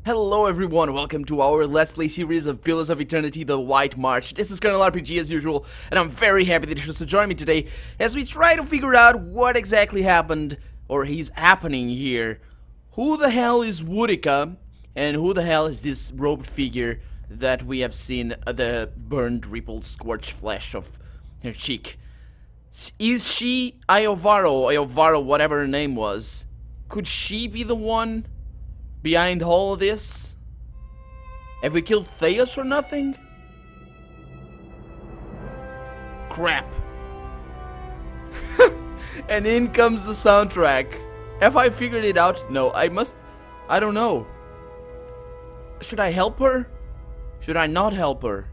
Hello everyone, welcome to our Let's Play series of Pillars of Eternity, The White March. This is Colonel RPG as usual, and I'm very happy that you chose to join me today as we try to figure out what exactly happened, or is happening here. Who the hell is Woodica, and who the hell is this robed figure that we have seen the burned, rippled, scorched flesh of her cheek? Is she Iovaro, whatever her name was? Could she be the one behind all of this? Have we killed Theus for nothing? Crap. And in comes the soundtrack. Have I figured it out? No, I don't know. Should I help her? Should I not help her?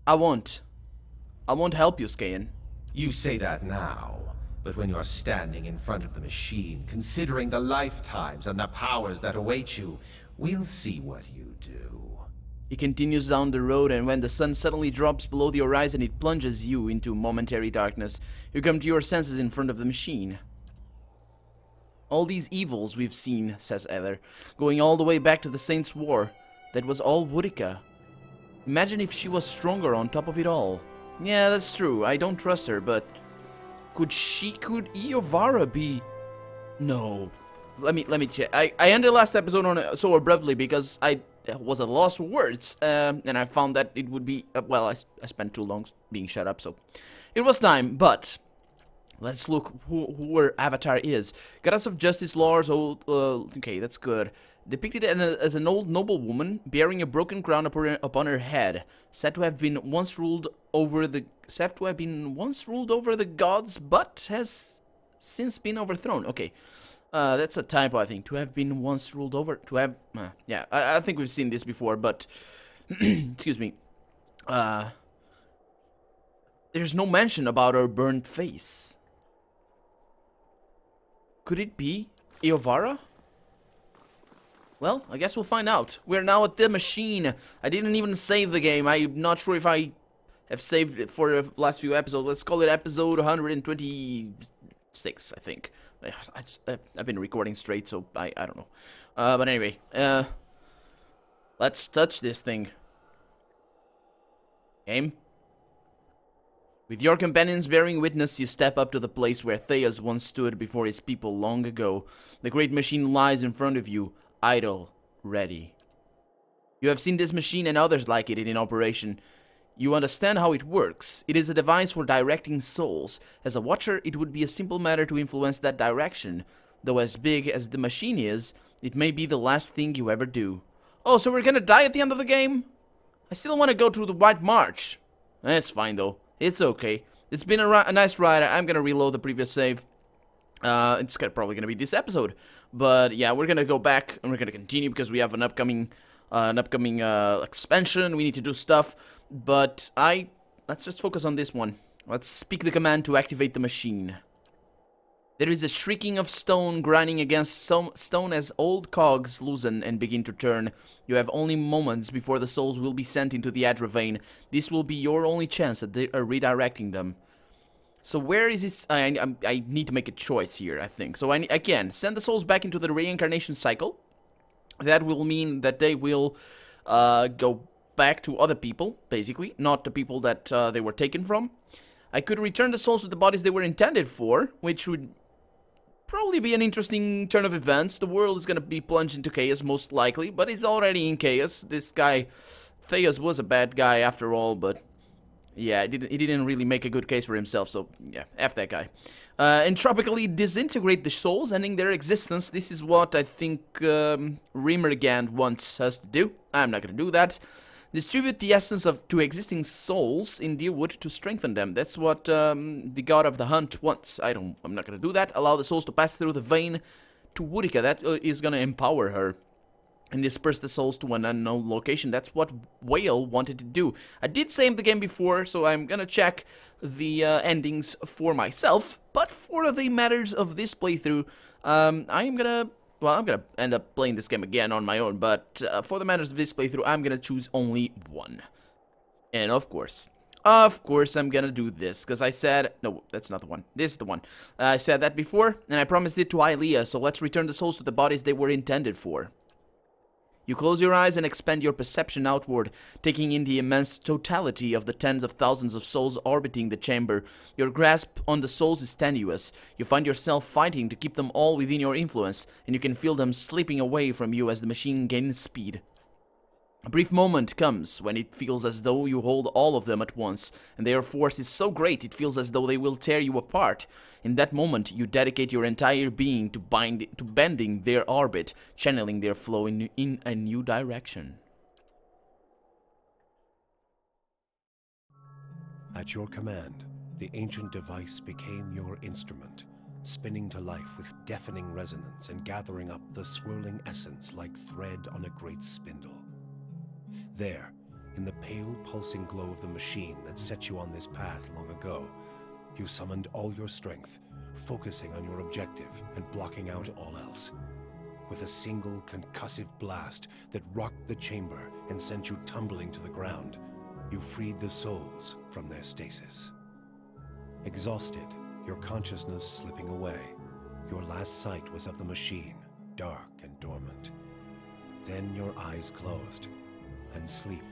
I won't help you, Skayan. You say that now. But when you're standing in front of the machine, considering the lifetimes and the powers that await you, we'll see what you do. He continues down the road, and when the sun suddenly drops below the horizon, it plunges you into momentary darkness. You come to your senses in front of the machine. All these evils we've seen, says Ether, going all the way back to the Saints' War. That was all Woodica. Imagine if she was stronger on top of it all. Yeah, that's true. I don't trust her, but could Eora be? No. Let me check. I ended last episode on it so abruptly because I was at a loss for words, and I found that it would be well. I spent too long being shut up, so it was time. But let's look who her avatar is. Goddess of Justice, Lars. Okay, that's good. Depicted as an old noblewoman bearing a broken crown upon her head, said to have been once ruled over the gods, but has since been overthrown. Okay, that's a typo, I think. To have been once ruled over. To have, yeah, I think we've seen this before, but excuse me. There's no mention about her burnt face. Could it be Eovara? Well, I guess we'll find out. We're now at the machine. I didn't even save the game. I'm not sure if I have saved it for the last few episodes. Let's call it episode 126, I think. I've been recording straight, so I don't know. But anyway, let's touch this thing. Game. With your companions bearing witness, you step up to the place where Theus once stood before his people long ago. The great machine lies in front of you, idle, ready. You have seen this machine and others like it in operation. You understand how it works. It is a device for directing souls. As a watcher, it would be a simple matter to influence that direction. Though as big as the machine is, it may be the last thing you ever do. Oh, so we're gonna die at the end of the game? I still want to go through the White March. That's fine though. It's okay. It's been a nice ride. I'm gonna reload the previous save. It's probably gonna be this episode, but yeah, we're gonna go back and we're gonna continue because we have an upcoming expansion. We need to do stuff, but let's just focus on this one. Let's speak the command to activate the machine. There is a shrieking of stone grinding against some stone as old cogs loosen and begin to turn. You have only moments before the souls will be sent into the Adra vein. This will be your only chance at redirecting them. So where is this? I need to make a choice here, I think. So I can send the souls back into the reincarnation cycle. That will mean that they will go back to other people, basically, not the people that they were taken from. I could return the souls to the bodies they were intended for, which would probably be an interesting turn of events. The world is going to be plunged into chaos, most likely, but it's already in chaos. This guy, Theus, was a bad guy after all, but yeah, he didn't really make a good case for himself, so yeah, F that guy. Entropically disintegrate the souls, ending their existence. This is what I think Rimergand wants us to do. I'm not gonna do that. Distribute the essence to existing souls in Deerwood to strengthen them. That's what the god of the hunt wants. I'm not gonna do that. Allow the souls to pass through the vein to Woodica. That is gonna empower her. And disperse the souls to an unknown location. That's what Whale wanted to do. I did save the game before, so I'm gonna check the endings for myself. But for the matters of this playthrough, I'm gonna end up playing this game again on my own. But for the matters of this playthrough, I'm gonna choose only one. And of course, Of course I'm gonna do this, because I said... No, that's not the one. This is the one. I said that before, and I promised it to Aelia, so let's return the souls to the bodies they were intended for. You close your eyes and expand your perception outward, taking in the immense totality of the tens of thousands of souls orbiting the chamber. Your grasp on the souls is tenuous. You find yourself fighting to keep them all within your influence, and you can feel them slipping away from you as the machine gains speed. A brief moment comes when it feels as though you hold all of them at once, and their force is so great it feels as though they will tear you apart. In that moment, you dedicate your entire being to bending their orbit, channeling their flow in a new direction. At your command, the ancient device became your instrument, spinning to life with deafening resonance and gathering up the swirling essence like thread on a great spindle. There, in the pale, pulsing glow of the machine that set you on this path long ago, you summoned all your strength, focusing on your objective and blocking out all else. With a single concussive blast that rocked the chamber and sent you tumbling to the ground, you freed the souls from their stasis. Exhausted, your consciousness slipping away, your last sight was of the machine, dark and dormant. Then your eyes closed, and sleep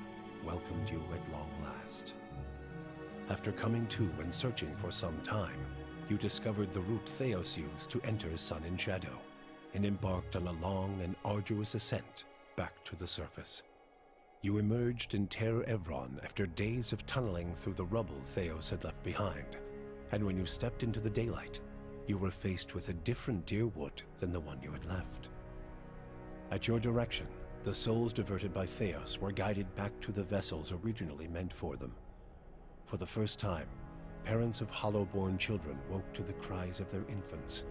welcomed you at long last. After coming to and searching for some time, you discovered the route Theos used to enter Sun and Shadow, and embarked on a long and arduous ascent back to the surface. You emerged in Ter Evron after days of tunneling through the rubble Theos had left behind, and when you stepped into the daylight, you were faced with a different Deerwood than the one you had left. At your direction, the souls diverted by Theos were guided back to the vessels originally meant for them. For the first time, parents of hollow-born children woke to the cries of their infants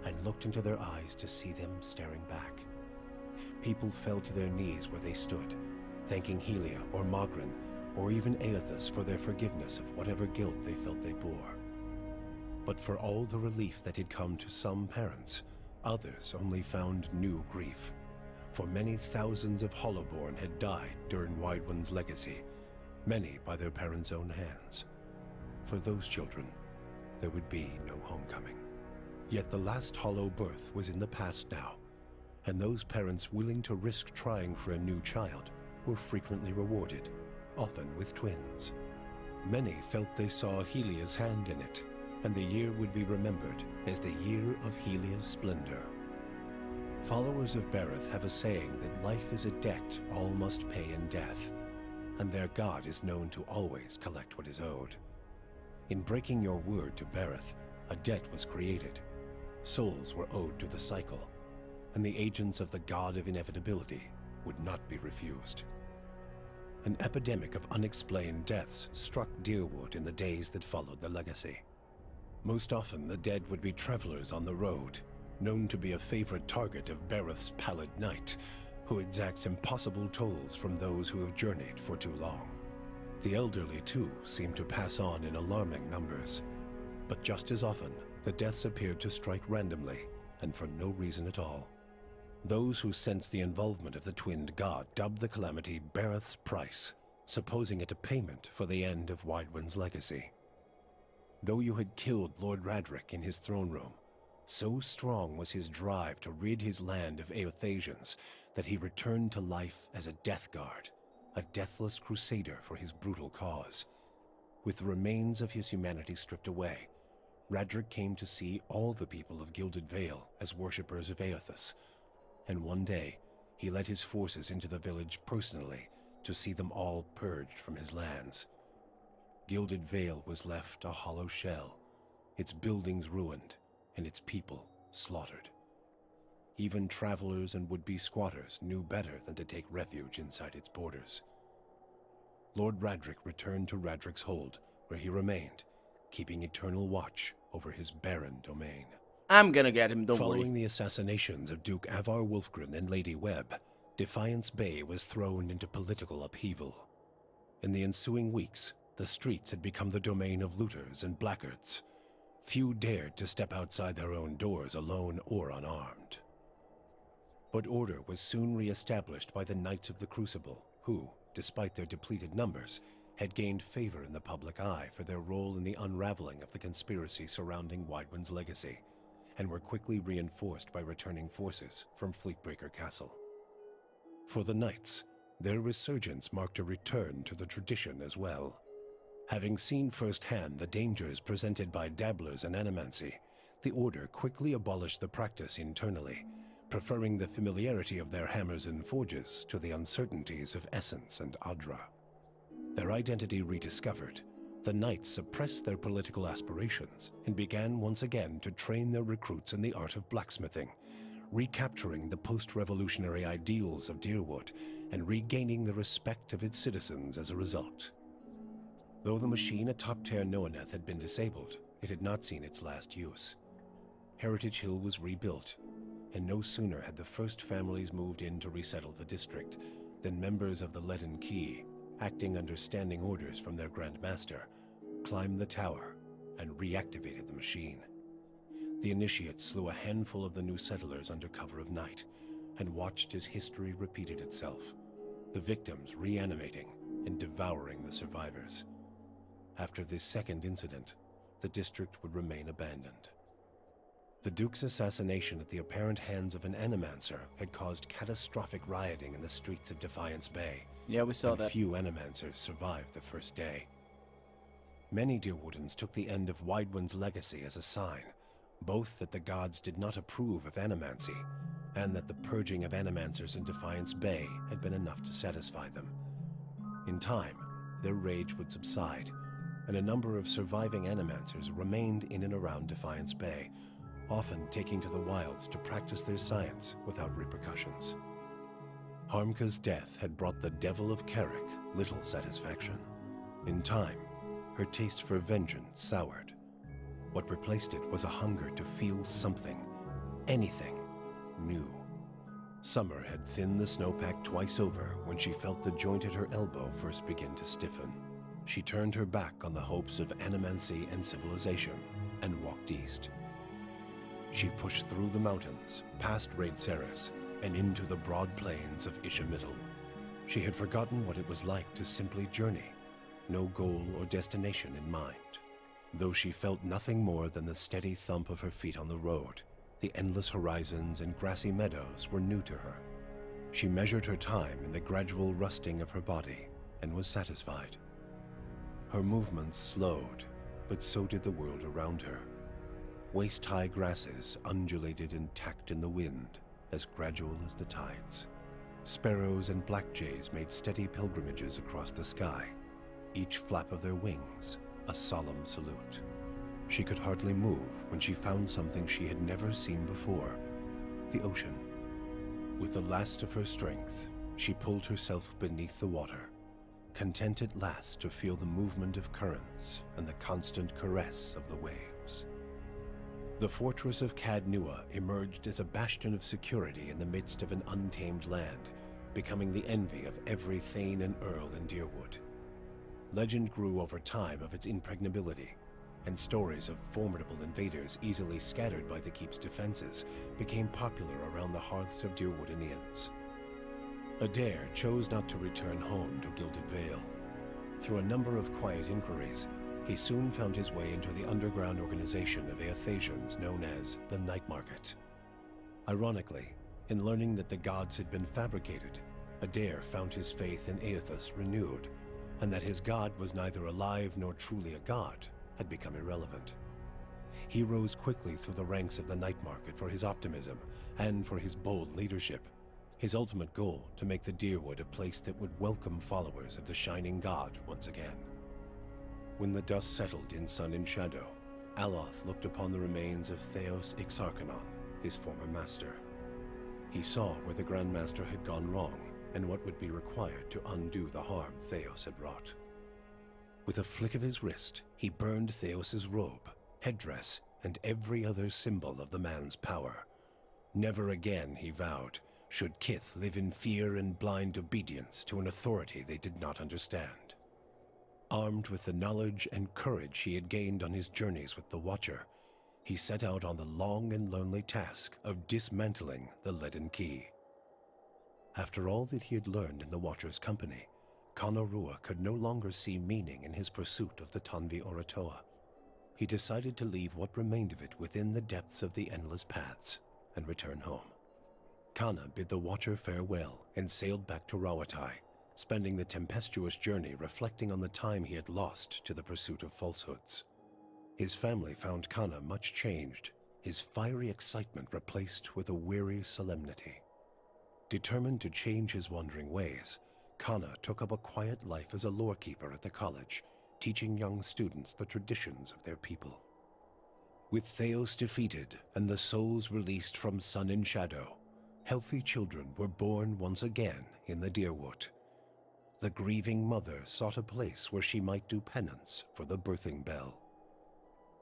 and looked into their eyes to see them staring back. People fell to their knees where they stood, thanking Helia or Mogren or even Aethys for their forgiveness of whatever guilt they felt they bore. But for all the relief that had come to some parents, others only found new grief. For many thousands of Hollowborn had died during Wide One's legacy, many by their parents' own hands. For those children, there would be no homecoming. Yet the last Hollow birth was in the past now, and those parents willing to risk trying for a new child were frequently rewarded, often with twins. Many felt they saw Helia's hand in it, and the year would be remembered as the year of Helia's splendor. Followers of Bereth have a saying that life is a debt all must pay in death, and their god is known to always collect what is owed. In breaking your word to Bereth, a debt was created. Souls were owed to the cycle, and the agents of the god of inevitability would not be refused. An epidemic of unexplained deaths struck Deerwood in the days that followed the legacy. Most often, the dead would be travelers on the road, known to be a favorite target of Bereth's Pallid Knight, who exacts impossible tolls from those who have journeyed for too long. The elderly, too, seemed to pass on in alarming numbers. But just as often, the deaths appeared to strike randomly, and for no reason at all. Those who sensed the involvement of the twinned god dubbed the calamity Bereth's Price, supposing it a payment for the end of Widewind's legacy. Though you had killed Lord Radric in his throne room, so strong was his drive to rid his land of Eothasians that he returned to life as a death guard, a deathless crusader for his brutal cause. With the remains of his humanity stripped away, Radric came to see all the people of Gilded Vale as worshippers of Aethys, and one day he led his forces into the village personally to see them all purged from his lands. Gilded Vale was left a hollow shell, its buildings ruined, and its people slaughtered. Even travelers and would-be squatters knew better than to take refuge inside its borders. Lord Radric returned to Radric's Hold, where he remained, keeping eternal watch over his barren domain. I'm gonna get him, don't worry. Following the assassinations of Duke Avar Wolfgren and Lady Webb, Defiance Bay was thrown into political upheaval. In the ensuing weeks, the streets had become the domain of looters and blackguards. Few dared to step outside their own doors alone or unarmed. But order was soon re-established by the Knights of the Crucible, who, despite their depleted numbers, had gained favor in the public eye for their role in the unraveling of the conspiracy surrounding Widewind's legacy, and were quickly reinforced by returning forces from Fleetbreaker Castle. For the Knights, their resurgence marked a return to the tradition as well. Having seen firsthand the dangers presented by dabblers in animancy, the Order quickly abolished the practice internally, preferring the familiarity of their hammers and forges to the uncertainties of Essence and Adra. Their identity rediscovered, the Knights suppressed their political aspirations and began once again to train their recruits in the art of blacksmithing, recapturing the post-revolutionary ideals of Deerwood and regaining the respect of its citizens as a result. Though the machine atop Ter Noaneth had been disabled, it had not seen its last use. Heritage Hill was rebuilt, and no sooner had the first families moved in to resettle the district than members of the Leaden Key, acting under standing orders from their Grand Master, climbed the tower and reactivated the machine. The initiates slew a handful of the new settlers under cover of night and watched as history repeated itself, the victims reanimating and devouring the survivors. After this second incident, the district would remain abandoned. The Duke's assassination at the apparent hands of an Animancer had caused catastrophic rioting in the streets of Defiance Bay. Yeah, we saw that. Few Animancers survived the first day. Many Deerwoodans took the end of Widewind's legacy as a sign, both that the gods did not approve of animancy, and that the purging of Animancers in Defiance Bay had been enough to satisfy them. In time, their rage would subside, and a number of surviving Animancers remained in and around Defiance Bay, often taking to the wilds to practice their science without repercussions. Harmka's death had brought the Devil of Carrick little satisfaction. In time, her taste for vengeance soured. What replaced it was a hunger to feel something, anything, new. Summer had thinned the snowpack twice over when she felt the joint at her elbow first begin to stiffen. She turned her back on the hopes of animancy and civilization and walked east. She pushed through the mountains, past Raid Saris, and into the broad plains of Ishamiddle. She had forgotten what it was like to simply journey, no goal or destination in mind. Though she felt nothing more than the steady thump of her feet on the road, the endless horizons and grassy meadows were new to her. She measured her time in the gradual rusting of her body and was satisfied. Her movements slowed, but so did the world around her. Waist-high grasses undulated and tacked in the wind, as gradual as the tides. Sparrows and blackjays made steady pilgrimages across the sky, each flap of their wings a solemn salute. She could hardly move when she found something she had never seen before, the ocean. With the last of her strength, she pulled herself beneath the water, content at last to feel the movement of currents and the constant caress of the waves. The fortress of Cadnua emerged as a bastion of security in the midst of an untamed land, becoming the envy of every Thane and Earl in Deerwood. Legend grew over time of its impregnability, and stories of formidable invaders easily scattered by the keep's defenses became popular around the hearths of Deerwoodanians. Adair chose not to return home to Gilded Vale. Through a number of quiet inquiries, he soon found his way into the underground organization of Aethasians known as the Night Market. Ironically, in learning that the gods had been fabricated, Adair found his faith in Aethus renewed, and that his god was neither alive nor truly a god had become irrelevant. He rose quickly through the ranks of the Night Market for his optimism and for his bold leadership, his ultimate goal to make the Deerwood a place that would welcome followers of the Shining God once again. When the dust settled in Sun and Shadow, Aloth looked upon the remains of Theos Ixarchanon, his former master. He saw where the Grand Master had gone wrong and what would be required to undo the harm Theos had wrought. With a flick of his wrist, he burned Theos's robe, headdress, and every other symbol of the man's power. Never again, he vowed, should Kith live in fear and blind obedience to an authority they did not understand. Armed with the knowledge and courage he had gained on his journeys with the Watcher, he set out on the long and lonely task of dismantling the Leaden Key. After all that he had learned in the Watcher's company, Kana could no longer see meaning in his pursuit of the Tanvi Oratoa. He decided to leave what remained of it within the depths of the endless paths and return home. Kana bid the Watcher farewell and sailed back to Rawatai, spending the tempestuous journey reflecting on the time he had lost to the pursuit of falsehoods. His family found Kana much changed, his fiery excitement replaced with a weary solemnity. Determined to change his wandering ways, Kana took up a quiet life as a lorekeeper at the college, teaching young students the traditions of their people. With Theos defeated and the souls released from Sun and Shadow, healthy children were born once again in the Deerwood. The grieving mother sought a place where she might do penance for the birthing bell.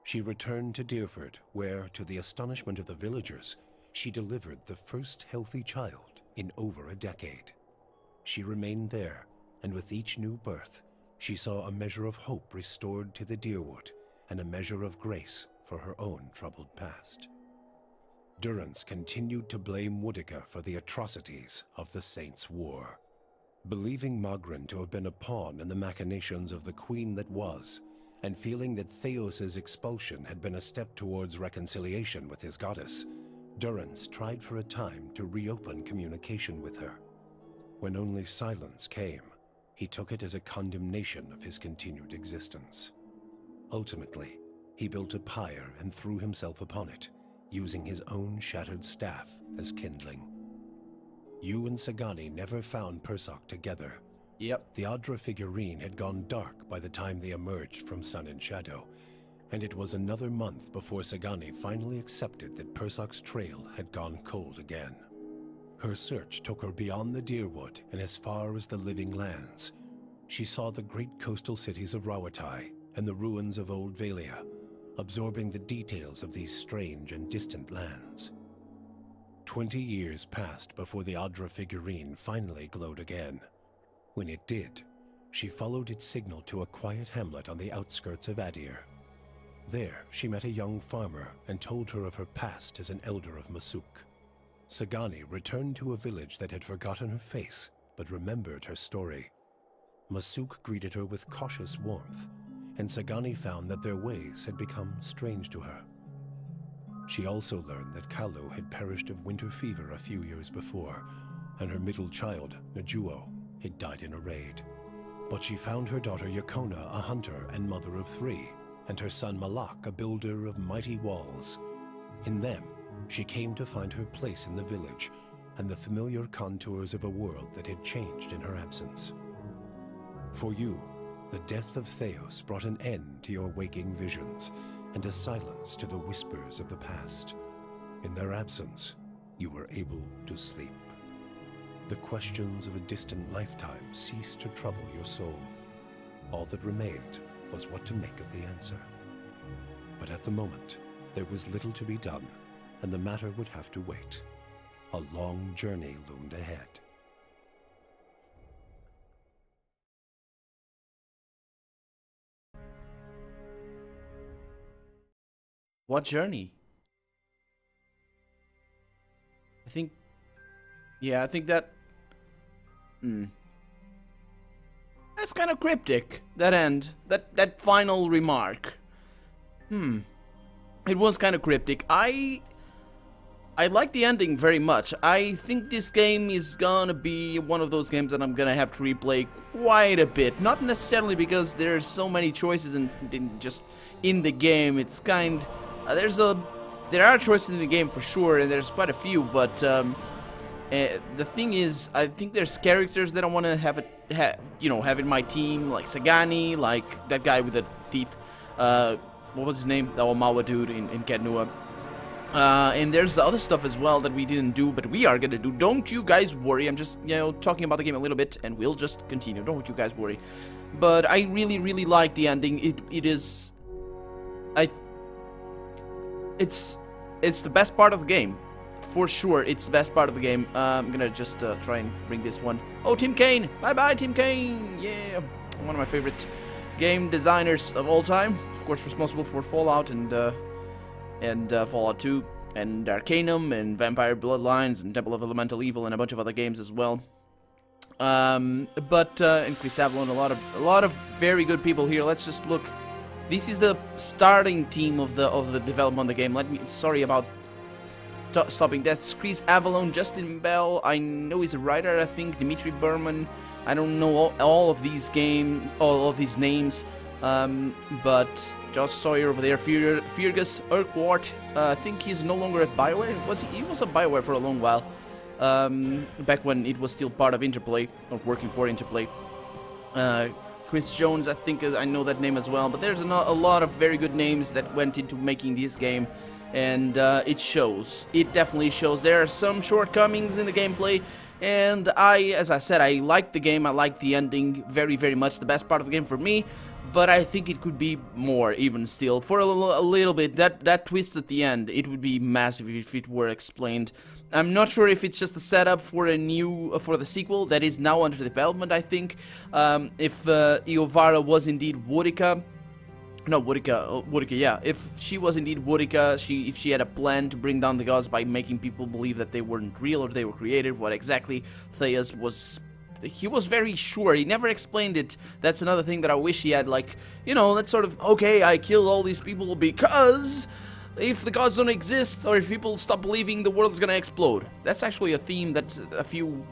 She returned to Deerford, where, to the astonishment of the villagers, she delivered the first healthy child in over a decade. She remained there, and with each new birth, she saw a measure of hope restored to the Deerwood and a measure of grace for her own troubled past. Durrance continued to blame Woodica for the atrocities of the Saints' War. Believing Magrin to have been a pawn in the machinations of the Queen that was, and feeling that Theos's expulsion had been a step towards reconciliation with his goddess, Durrance tried for a time to reopen communication with her. When only silence came, he took it as a condemnation of his continued existence. Ultimately, he built a pyre and threw himself upon it, using his own shattered staff as kindling. You and Sagani never found Persoc together. Yep. The Adra figurine had gone dark by the time they emerged from Sun and Shadow, and it was another month before Sagani finally accepted that Persoc's trail had gone cold again. Her search took her beyond the Deerwood and as far as the Living Lands. She saw the great coastal cities of Rawatai and the ruins of Old Valia, absorbing the details of these strange and distant lands. 20 years passed before the Adra figurine finally glowed again. When it did, she followed its signal to a quiet hamlet on the outskirts of Adir. There, she met a young farmer and told her of her past as an elder of Masuk. Sagani returned to a village that had forgotten her face, but remembered her story. Masuk greeted her with cautious warmth, and Sagani found that their ways had become strange to her. She also learned that Kalu had perished of winter fever a few years before, and her middle child, Najuo, had died in a raid. But she found her daughter Yakona a hunter and mother of 3, and her son Malak a builder of mighty walls. In them, she came to find her place in the village, and the familiar contours of a world that had changed in her absence. For you, the death of Theos brought an end to your waking visions, and a silence to the whispers of the past. In their absence, you were able to sleep. The questions of a distant lifetime ceased to trouble your soul. All that remained was what to make of the answer. But at the moment, there was little to be done, and the matter would have to wait. A long journey loomed ahead. What journey? I think that... That's kind of cryptic, that end. That final remark. It was kind of cryptic. I like the ending very much. I think this game is gonna be one of those games that I'm gonna have to replay quite a bit. Not necessarily because there's so many choices just in the game. It's kind... there are choices in the game for sure, and there's quite a few, but the thing is, I think there's characters that I want to have in my team, like Sagani, like that guy with the teeth. What was his name? The Omawa dude in Kednua. And there's the other stuff as well that we didn't do, but we are gonna do. Don't you guys worry. I'm just, talking about the game a little bit, and we'll just continue. Don't you guys worry. But I really, really like the ending. It is... It's the best part of the game. For sure, it's the best part of the game. I'm gonna just try and bring this one. Oh, Tim Kaine! Bye-bye, Tim Kaine! Yeah! One of my favorite game designers of all time. Of course, responsible for Fallout and Fallout 2, and Arcanum, and Vampire Bloodlines, and Temple of Elemental Evil, and a bunch of other games as well. And Chris Avalon, a lot of very good people here. Let's just look. This is the starting team of the development of the game. Sorry about stopping. That's Chris Avalon, Justin Bell. I know he's a writer. I think Dimitri Berman. I don't know all of these names. But Josh Sawyer over there, Fergus Urquhart. I think he's no longer at BioWare. He was at BioWare for a long while. Back when it was still part of Interplay, or working for Interplay. Chris Jones, I think I know that name as well, but there's a lot of very good names that went into making this game, and it shows. It definitely shows. There are some shortcomings in the gameplay, and as I said, I like the game. I like the ending very, very much. The best part of the game for me, but I think it could be more, even still. For a little bit, that twist at the end, it would be massive if it were explained. I'm not sure if it's just a setup for the sequel that is now under development. I think if Eora was indeed Woodica, yeah. If she was indeed Woodica, if she had a plan to bring down the gods by making people believe that they weren't real or they were created, what exactly Theus was. He was very sure. He never explained it. That's another thing that I wish he had. Like, you know, that sort of, okay, I killed all these people because. If the gods don't exist, or if people stop believing, the world's gonna explode. That's actually a theme that a few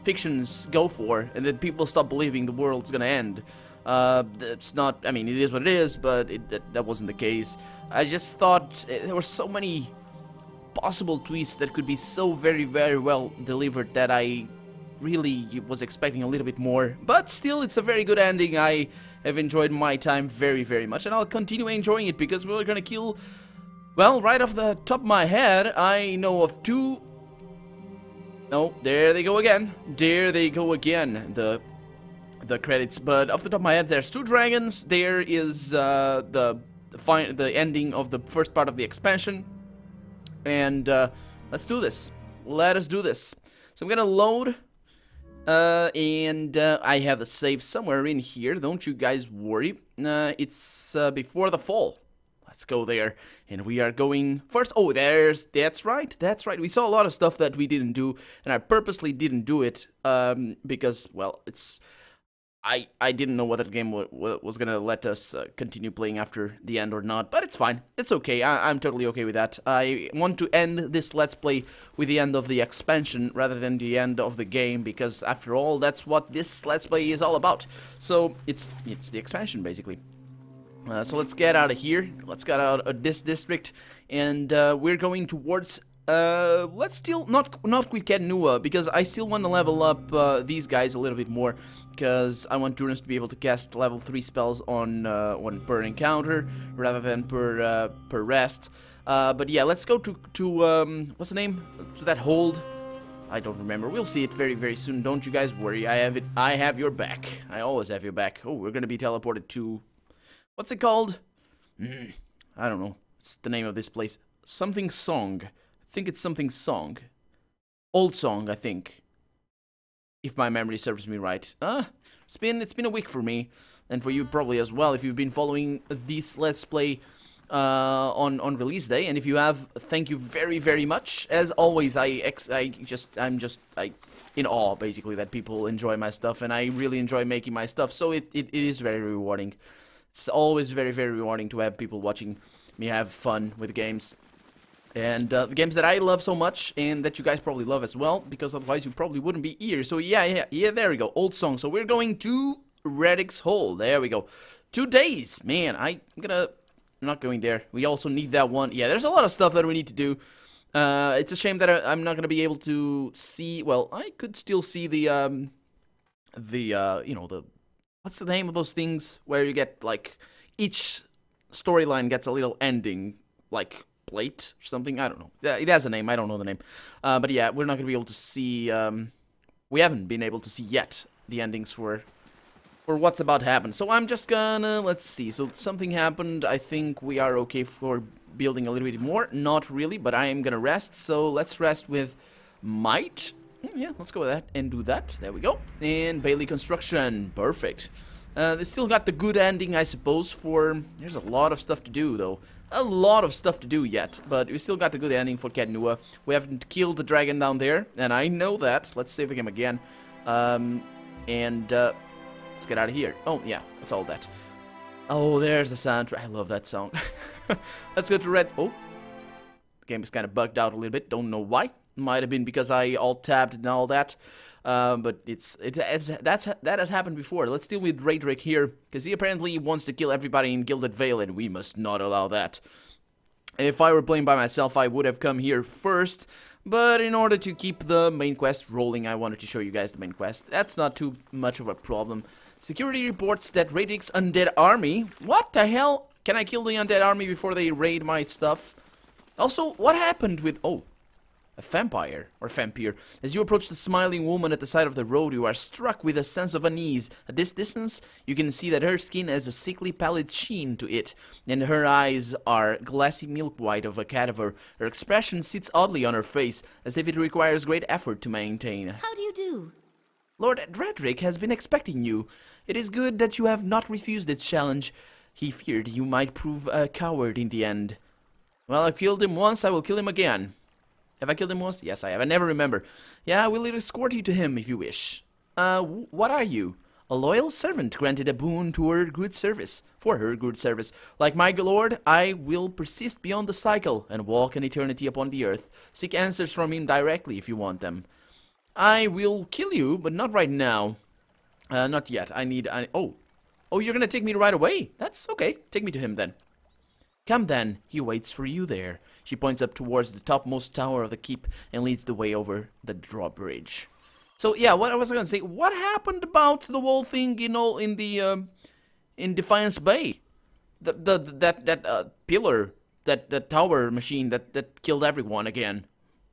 fictions go for, and that people stop believing the world's gonna end. It's not, I mean, it is what it is, but that wasn't the case. I just thought there were so many possible twists that could be so very, very well delivered that I really was expecting a little bit more. But still, it's a very good ending. I have enjoyed my time very, very much, and I'll continue enjoying it because we're gonna kill... Well, right off the top of my head, I know of two... Oh, there they go again. There they go again, the credits. But off the top of my head, there's two dragons. There is the ending of the first part of the expansion. And let's do this. Let us do this. So I'm gonna load. And I have a save somewhere in here. Don't you guys worry. It's before the fall. Let's go there, and we are going first. Oh, that's right. We saw a lot of stuff that we didn't do, and I purposely didn't do it because, well, I didn't know whether the game was gonna let us continue playing after the end or not, but it's fine. It's okay. I'm totally okay with that. I want to end this Let's Play with the end of the expansion rather than the end of the game, because after all, that's what this Let's Play is all about. So it's the expansion, basically. So let's get out of here. Let's get out of this district, and we're going towards. Let's still not Quick Nua, because I still want to level up these guys a little bit more, because I want Turnus to be able to cast level 3 spells on per encounter rather than per rest. But yeah, let's go to what's the name? To that hold. I don't remember. We'll see it very, very soon. Don't you guys worry. I have it. I have your back. I always have your back. Oh, we're gonna be teleported to. What's it called? I don't know. It's the name of this place. Something Song. I think it's something Song. Old Song, I think. If my memory serves me right. It's been a week for me, and for you probably as well if you've been following this Let's Play on release day. And if you have, thank you very, very much. As always, I'm just in awe basically that people enjoy my stuff, and I really enjoy making my stuff. So it is very rewarding. It's always very, very rewarding to have people watching me have fun with games. And the games that I love so much, and that you guys probably love as well, because otherwise you probably wouldn't be here. So yeah, there we go. Old Song. So we're going to Radix Hole. There we go. 2 days. Man, I'm not going there. We also need that one. Yeah, there's a lot of stuff that we need to do. It's a shame that I'm not going to be able to see... Well, I could still see the you know, the... What's the name of those things where you get, like, each storyline gets a little ending, like, plate or something? I don't know. It has a name. I don't know the name. But yeah, we're not going to be able to see, we haven't been able to see yet the endings for what's about to happen. So I'm just gonna, let's see. So something happened. I think we are okay for building a little bit more. Not really, but I am gonna rest. So let's rest with Might. Yeah, let's go with that and do that. There we go. And Bailey Construction. Perfect. They still got the good ending, I suppose, for... There's a lot of stuff to do, though. A lot of stuff to do yet, but we still got the good ending for Cat Nua. We haven't killed the dragon down there, and I know that. Let's save him again. Let's get out of here. Oh, yeah, that's all that. Oh, there's the soundtrack. I love that song. Let's go to red. Oh, the game is kind of bugged out a little bit. Don't know why. Might have been because I alt-tabbed and all that. But that has happened before. Let's deal with Raedric here, because he apparently wants to kill everybody in Gilded Vale, and we must not allow that. If I were playing by myself, I would have come here first, but in order to keep the main quest rolling, I wanted to show you guys the main quest. That's not too much of a problem. Security reports that Raedric's undead army... What the hell? Can I kill the undead army before they raid my stuff? Also, what happened with... Oh, a vampire, or vampire. As you approach the smiling woman at the side of the road, you are struck with a sense of unease. At this distance, you can see that her skin has a sickly pallid sheen to it, and her eyes are glassy milk white of a cadaver. Her expression sits oddly on her face, as if it requires great effort to maintain. How do you do? Lord Raedric has been expecting you. It is good that you have not refused its challenge. He feared you might prove a coward in the end. Well, I killed him once, I will kill him again. Have I killed him once? Yes, I have. I never remember. Yeah, I will escort you to him if you wish. What are you? A loyal servant granted a boon to her good service. For her good service. Like my lord, I will persist beyond the cycle and walk an eternity upon the earth. Seek answers from him directly if you want them. I will kill you, but not right now. Not yet. Oh, you're gonna take me right away? That's okay. Take me to him then. Come then. He waits for you there. She points up towards the topmost tower of the keep and leads the way over the drawbridge. So yeah, what I was gonna say, what happened about the whole thing, you know, in Defiance Bay? That pillar, that tower machine that killed everyone again.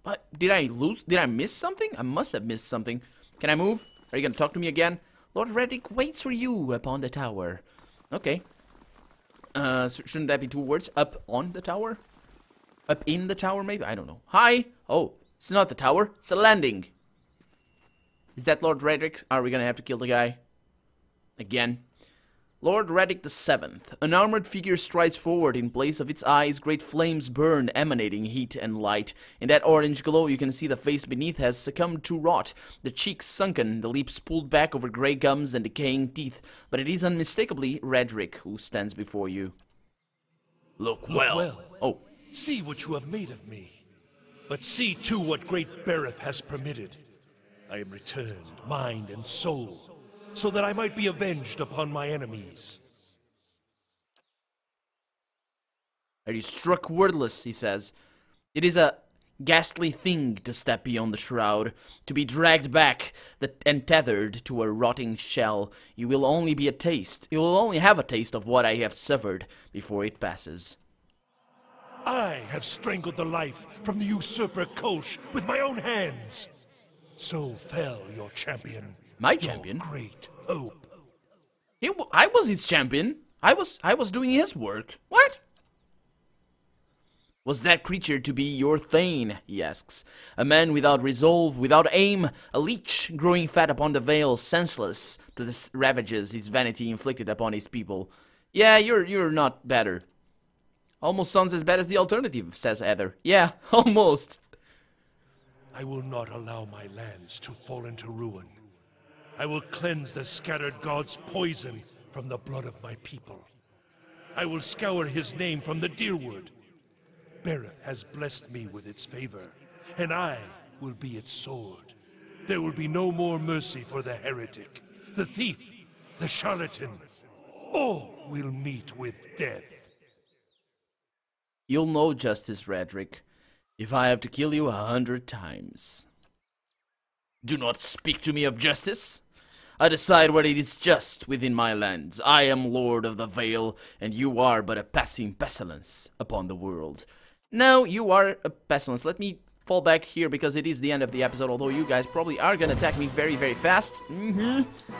But did I miss something? I must have missed something. Can I move? Are you gonna talk to me again? Lord Raedric waits for you upon the tower. Okay. Shouldn't that be 2 words? Up on the tower? Up in the tower, maybe? I don't know. Hi! Oh, it's not the tower. It's a landing. Is that Lord Raedric? Are we gonna have to kill the guy? Again. Lord Raedric the 7th. An armored figure strides forward. In place of its eyes, great flames burn, emanating heat and light. In that orange glow, you can see the face beneath has succumbed to rot. The cheeks sunken, the lips pulled back over grey gums and decaying teeth. But it is unmistakably Raedric who stands before you. Look well. Oh. See what you have made of me. But see too what great Berith has permitted. I am returned, mind and soul, so that I might be avenged upon my enemies. Are you struck wordless, he says. It is a ghastly thing to step beyond the shroud, to be dragged back and tethered to a rotting shell. You will only have a taste of what I have suffered before it passes. I have strangled the life from the usurper Kolsch with my own hands. So fell your champion. My champion? Your great hope. I was his champion. I was doing his work. What? Was that creature to be your Thane? He asks. A man without resolve, without aim, a leech growing fat upon the veil, senseless to the ravages his vanity inflicted upon his people. Yeah, you're not better. Almost sounds as bad as the alternative, says Heather. Yeah, almost. I will not allow my lands to fall into ruin. I will cleanse the scattered god's poison from the blood of my people. I will scour his name from the Deerwood. Berith has blessed me with its favor, and I will be its sword. There will be no more mercy for the heretic, the thief, the charlatan. All will meet with death. You'll know justice, Raedric, if I have to kill you 100 times. Do not speak to me of justice. I decide what it is just within my lands. I am Lord of the Vale, and you are but a passing pestilence upon the world. No, you are a pestilence. Let me fall back here because it is the end of the episode, although you guys probably are gonna attack me very, very fast.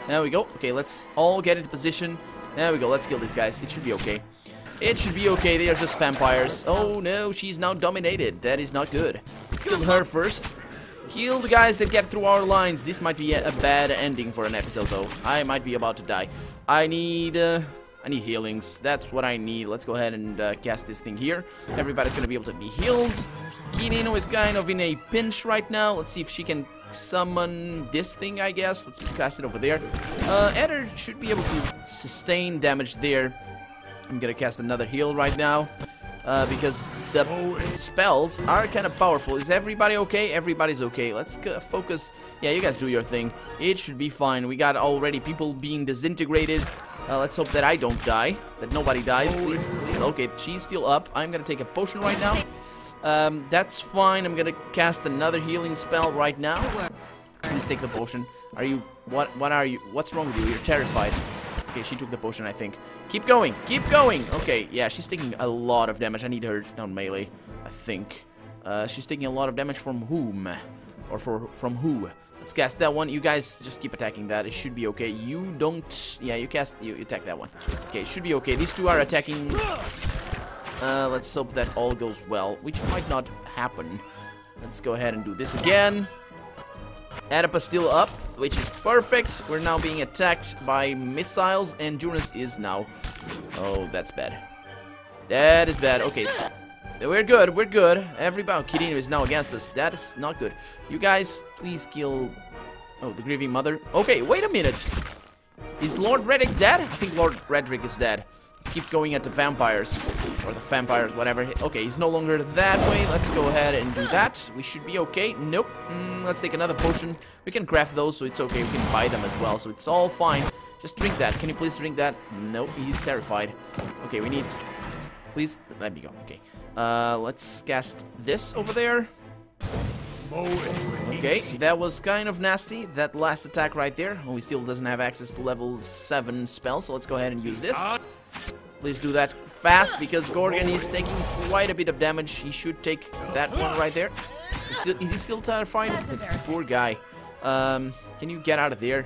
There we go. Okay, let's all get into position. There we go. Let's kill these guys. It should be okay. It should be okay. They are just vampires. Oh no, she's now dominated. That is not good. Let's kill her first. Kill the guys that get through our lines. This might be a bad ending for an episode, though. I might be about to die. I need... I need healings. That's what I need. Let's go ahead and cast this thing here. Everybody's gonna be able to be healed. Kinino is kind of in a pinch right now. Let's see if she can summon this thing, I guess. Let's cast it over there. Eder should be able to sustain damage there. I'm gonna cast another heal right now. Because the spells are kind of powerful. Is everybody okay? Everybody's okay. Let's focus. Yeah, you guys do your thing. It should be fine. We got already people being disintegrated. Let's hope that I don't die. That nobody dies. Please. Okay, she's still up. I'm going to take a potion right now. That's fine. I'm going to cast another healing spell right now. Please take the potion. Are you... What are you... What's wrong with you? You're terrified. Okay, she took the potion, I think. Keep going! Keep going! Okay, yeah, she's taking a lot of damage. I need her on melee, I think. She's taking a lot of damage from whom? Or from who? Let's cast that one. You guys just keep attacking that. It should be okay. You don't... Yeah, you attack that one. Okay, it should be okay. These two are attacking... let's hope that all goes well, which might not happen. Let's go ahead and do this again. Oedipus still up, which is perfect. We're now being attacked by missiles, and Jonas is now... Oh, that's bad. That is bad. Okay, so we're good, we're good. Everybody... Kirino is now against us. That is not good. You guys, please kill... Oh, the Grieving Mother. Okay, wait a minute. Is Lord Reddick dead? I think Lord Redrick is dead. Let's keep going at the vampires. Or the vampires, whatever. Okay, he's no longer that way. Let's go ahead and do that. We should be okay. Nope. Let's take another potion. We can craft those, so it's okay. We can buy them as well, so it's all fine. Just drink that. Can you please drink that? Nope, he's terrified. Okay, we need... Please, let me go. Okay. Let's cast this over there. Okay, that was kind of nasty. That last attack right there. Oh, he still doesn't have access to level 7 spells, so let's go ahead and use this. Please do that fast, because Gorgon is taking quite a bit of damage. He should take that one right there. Is he still terrified? Poor guy. Can you get out of there?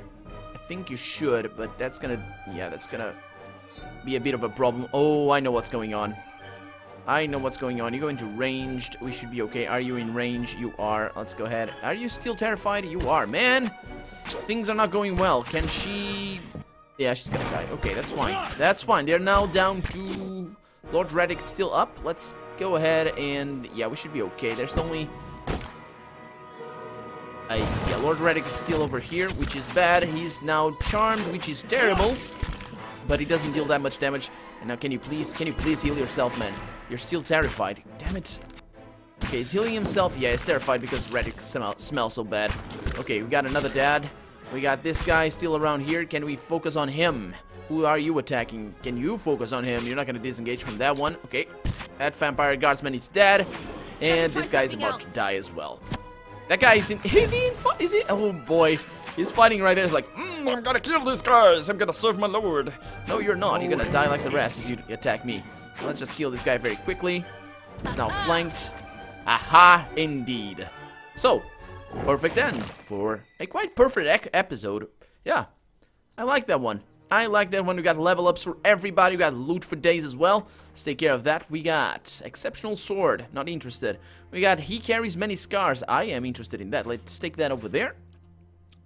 I think you should, but that's gonna... Yeah, that's gonna be a bit of a problem. Oh, I know what's going on. I know what's going on. You go into ranged. We should be okay. Are you in range? You are. Let's go ahead. Are you still terrified? You are, man. Things are not going well. Can she... Yeah, she's gonna die. Okay, that's fine. That's fine. They're now down to... Lord Reddick still up. Let's go ahead and... Yeah, we should be okay. There's only... Yeah, Lord Reddick is still over here, which is bad. He's now charmed, which is terrible. But he doesn't deal that much damage. And now can you please heal yourself, man? You're still terrified. Damn it. Okay, he's healing himself. Yeah, he's terrified because Reddick smells so bad. Okay, we got another dad. We got this guy still around here. Can we focus on him? Who are you attacking? Can you focus on him? You're not going to disengage from that one. Okay. That vampire guardsman is dead. And this guy is about to die as well. That guy is in... Is he? Oh, boy. He's fighting right there. He's like, I'm going to kill these guys. I'm going to serve my lord. No, you're not. You're going to die like the rest as you attack me. Let's just kill this guy very quickly. He's now flanked. Aha, indeed. So... Perfect end for a quite perfect episode. Yeah, I like that one. I like that one. We got level ups for everybody. We got loot for days as well. Let's take care of that. We got exceptional sword. Not interested. We got he carries many scars. I am interested in that. Let's take that over there.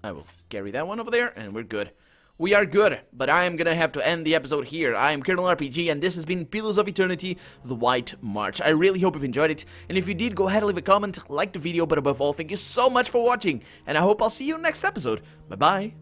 I will carry that one over there, and we're good. We are good, but I am gonna have to end the episode here. I am Colonel RPG, and this has been Pillars of Eternity, The White March. I really hope you've enjoyed it, and if you did, go ahead and leave a comment, like the video, but above all, thank you so much for watching, and I hope I'll see you next episode. Bye-bye.